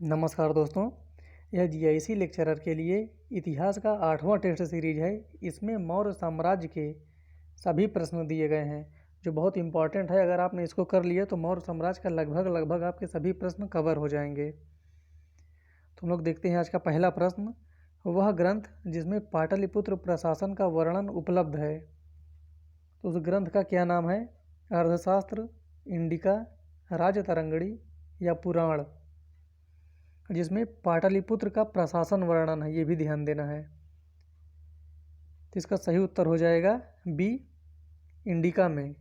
नमस्कार दोस्तों। यह जीआईसी लेक्चरर के लिए इतिहास का 8वां टेस्ट सीरीज है। इसमें मौर्य साम्राज्य के सभी प्रश्न दिए गए हैं जो बहुत इंपॉर्टेंट है। अगर आपने इसको कर लिया तो मौर्य साम्राज्य का लगभग आपके सभी प्रश्न कवर हो जाएंगे। तो हम लोग देखते हैं आज का पहला प्रश्न। वह ग्रंथ जिसमें पाटलिपुत्र प्रशासन का वर्णन उपलब्ध है, तो उस ग्रंथ का क्या नाम है? अर्थशास्त्र, इंडिका, राजतरंगिणी या पुराण? जिसमें पाटलिपुत्र का प्रशासन वर्णन है, ये भी ध्यान देना है। तो इसका सही उत्तर हो जाएगा बी, इंडिका में।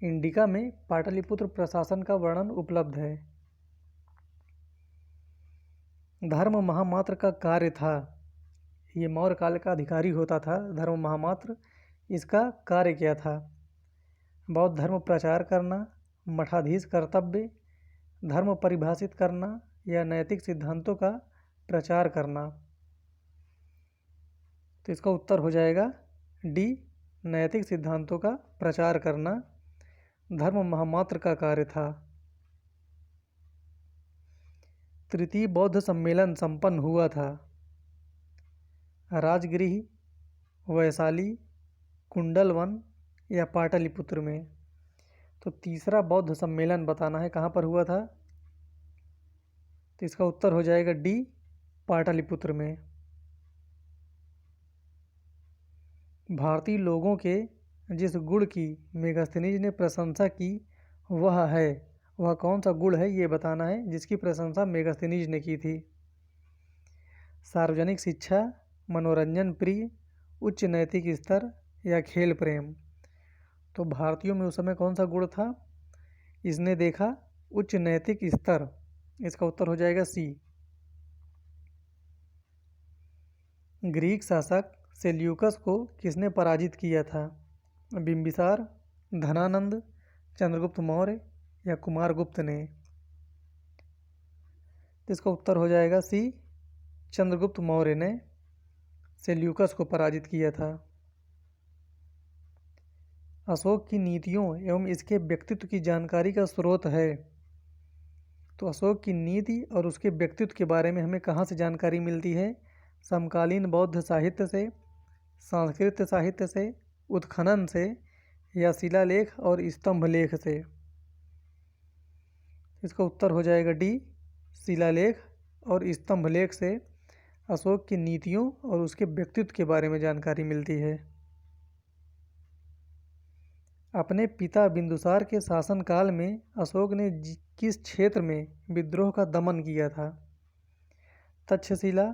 इंडिका में पाटलिपुत्र प्रशासन का वर्णन उपलब्ध है। धर्म महामात्र का कार्य था, ये मौर्य काल का अधिकारी होता था धर्म महामात्र। इसका कार्य क्या था? बौद्ध धर्म प्रचार करना, मठाधीश कर्तव्य, धर्म परिभाषित करना या नैतिक सिद्धांतों का प्रचार करना? तो इसका उत्तर हो जाएगा डी, नैतिक सिद्धांतों का प्रचार करना धर्म महामात्र का कार्य था। तृतीय बौद्ध सम्मेलन संपन्न हुआ था राजगृह, वैशाली, कुंडलवन या पाटलिपुत्र में? तो तीसरा बौद्ध सम्मेलन बताना है कहाँ पर हुआ था। तो इसका उत्तर हो जाएगा डी, पाटलिपुत्र में। भारतीय लोगों के जिस गुण की मेगास्थनीज ने प्रशंसा की वह कौन सा गुण है, ये बताना है जिसकी प्रशंसा मेगास्थनीज ने की थी। सार्वजनिक शिक्षा, मनोरंजन प्रिय, उच्च नैतिक स्तर या खेल प्रेम? तो भारतीयों में उस समय कौन सा गुण था? इसने देखा उच्च नैतिक स्तर। इसका उत्तर हो जाएगा सी। ग्रीक शासक सेल्यूकस को किसने पराजित किया था? बिंबिसार, धनानंद, चंद्रगुप्त मौर्य या कुमारगुप्त ने? तो इसका उत्तर हो जाएगा सी, चंद्रगुप्त मौर्य ने सेल्यूकस को पराजित किया था। अशोक की नीतियों एवं इसके व्यक्तित्व की जानकारी का स्रोत है। तो अशोक की नीति और उसके व्यक्तित्व के बारे में हमें कहाँ से जानकारी मिलती है? समकालीन बौद्ध साहित्य से, संस्कृत साहित्य से, उत्खनन से या शिलालेख और स्तंभ लेख से? इसका उत्तर हो जाएगा डी, शिलालेख और स्तंभ लेख से अशोक की नीतियों और उसके व्यक्तित्व के बारे में जानकारी मिलती है। अपने पिता बिंदुसार के शासनकाल में अशोक ने किस क्षेत्र में विद्रोह का दमन किया था? तक्षशिला,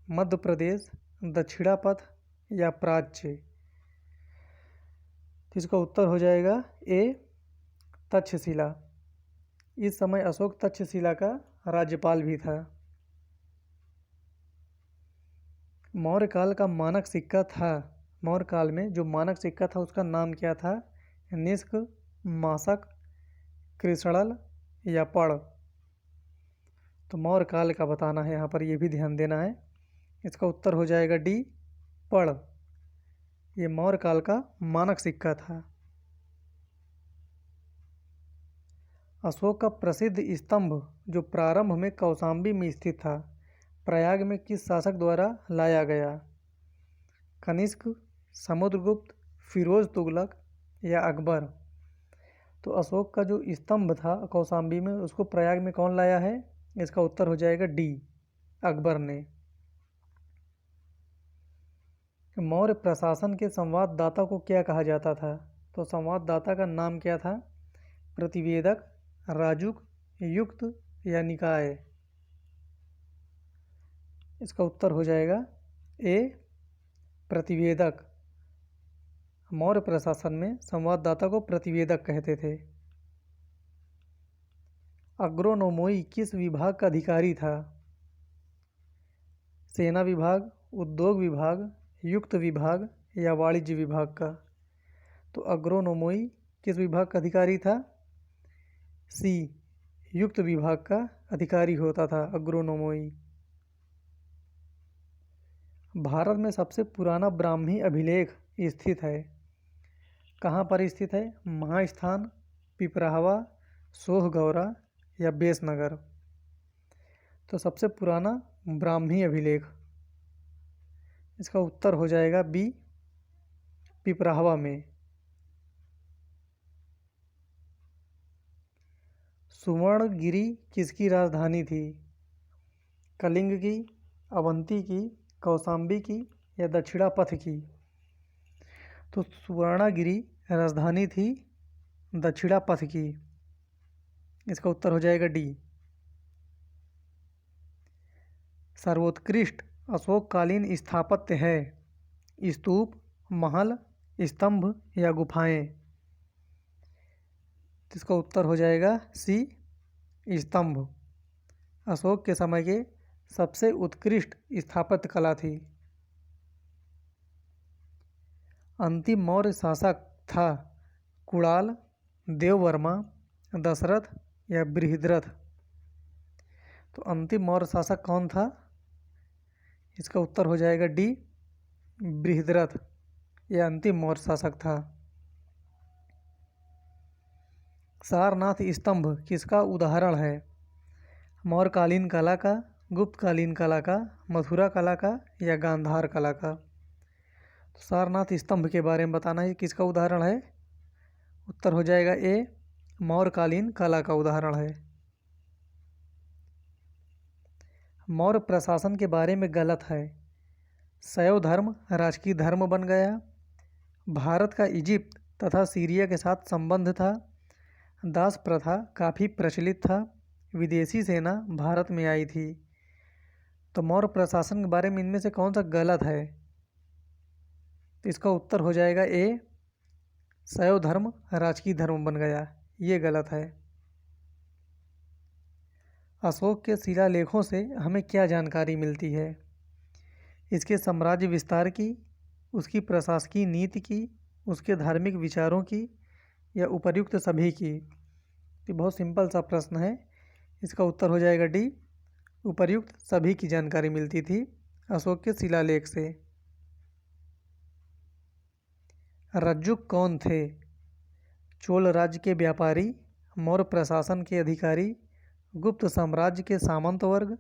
मध्य प्रदेश, दक्षिणापथ या प्राच्य? इसका उत्तर हो जाएगा ए, तक्षशिला। इस समय अशोक तक्षशिला का राज्यपाल भी था। मौर्य काल का मानक सिक्का था, मौर्य काल में जो मानक सिक्का था उसका नाम क्या था? निष्क, मासक, कृष्णल या पड़? तो मौर्य काल का बताना है यहाँ पर, ये भी ध्यान देना है। इसका उत्तर हो जाएगा डी, पड़। ये मौर्य काल का मानक सिक्का था। अशोक का प्रसिद्ध स्तंभ जो प्रारंभ में कौशाम्बी में स्थित था, प्रयाग में किस शासक द्वारा लाया गया? कनिष्क, समुद्रगुप्त, फिरोज तुगलक या अकबर? तो अशोक का जो स्तंभ था कौशाम्बी में, उसको प्रयाग में कौन लाया है? इसका उत्तर हो जाएगा डी, अकबर ने। मौर्य प्रशासन के संवाददाता को क्या कहा जाता था? तो संवाददाता का नाम क्या था? प्रतिवेदक, राजुक, युक्त या निकाय? इसका उत्तर हो जाएगा ए, प्रतिवेदक। मौर्य प्रशासन में संवाददाता को प्रतिवेदक कहते थे। अग्रोनोमोई किस विभाग का अधिकारी था? सेना विभाग, उद्योग विभाग, युक्त विभाग या वाणिज्य विभाग का? तो अग्रोनोमोई किस विभाग का अधिकारी था? सी, युक्त विभाग का अधिकारी होता था अग्रोनोमोई। भारत में सबसे पुराना ब्राह्मी अभिलेख स्थित है, कहाँ पर स्थित है? महास्थान, पिपराहवा, सोहगौरा या बेसनगर? तो सबसे पुराना ब्राह्मी अभिलेख, इसका उत्तर हो जाएगा बी, पिपराहवा में। सुवर्णगिरी किसकी राजधानी थी? कलिंग की, अवंती की, कौशाम्बी की या दक्षिणापथ की? तो सुवर्णगिरी राजधानी थी दक्षिणापथ की, इसका उत्तर हो जाएगा डी। सर्वोत्कृष्ट अशोककालीन स्थापत्य है स्तूप, महल, स्तंभ या गुफाएं? तो इसका उत्तर हो जाएगा सी, स्तंभ। अशोक के समय के सबसे उत्कृष्ट स्थापत्य कला थी। अंतिम मौर्य शासक था कुणाल, देववर्मा, दशरथ या बृहद्रथ? तो अंतिम मौर्य शासक कौन था? इसका उत्तर हो जाएगा डी, बृहद्रथ। यह अंतिम मौर्य शासक था। सारनाथ स्तंभ किसका उदाहरण है? मौर्यकालीन कला का, गुप्तकालीन कला का, मथुरा कला का या गांधार कला का? तो सारनाथ स्तंभ के बारे में बताना है किसका उदाहरण है। उत्तर हो जाएगा ए, मौर्यकालीन कला का उदाहरण है। मौर्य प्रशासन के बारे में गलत है। शैव धर्म राजकीय धर्म बन गया। भारत का इजिप्ट तथा सीरिया के साथ संबंध था। दास प्रथा काफ़ी प्रचलित था। विदेशी सेना भारत में आई थी। तो मौर्य प्रशासन के बारे में इनमें से कौन सा गलत है? तो इसका उत्तर हो जाएगा ए, शैव धर्म राजकीय धर्म बन गया। ये गलत है। अशोक के शिलालेखों से हमें क्या जानकारी मिलती है? इसके साम्राज्य विस्तार की, उसकी प्रशासकीय नीति की, उसके धार्मिक विचारों की या उपर्युक्त सभी की? ये बहुत सिंपल सा प्रश्न है। इसका उत्तर हो जाएगा डी, उपर्युक्त सभी की जानकारी मिलती थी अशोक के शिलालेख से। रज्जुक कौन थे? चोल राज्य के व्यापारी, मौर्य प्रशासन के अधिकारी, गुप्त साम्राज्य के सामंत वर्ग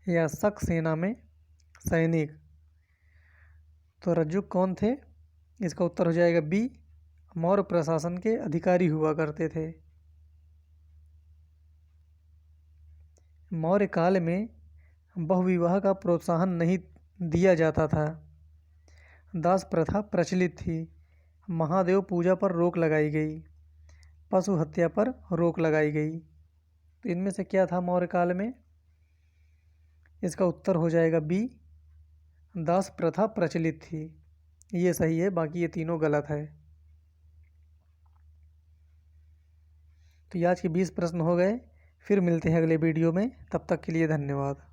या शक सेना में सैनिक? तो रज्जुक कौन थे? इसका उत्तर हो जाएगा बी, मौर्य प्रशासन के अधिकारी हुआ करते थे। मौर्य काल में बहुविवाह का प्रोत्साहन नहीं दिया जाता था। दास प्रथा प्रचलित थी। महादेव पूजा पर रोक लगाई गई। पशु हत्या पर रोक लगाई गई। तो इनमें से क्या था मौर्य काल में? इसका उत्तर हो जाएगा बी, दास प्रथा प्रचलित थी। ये सही है, बाकी ये तीनों गलत है। तो आज के 20 प्रश्न हो गए। फिर मिलते हैं अगले वीडियो में, तब तक के लिए धन्यवाद।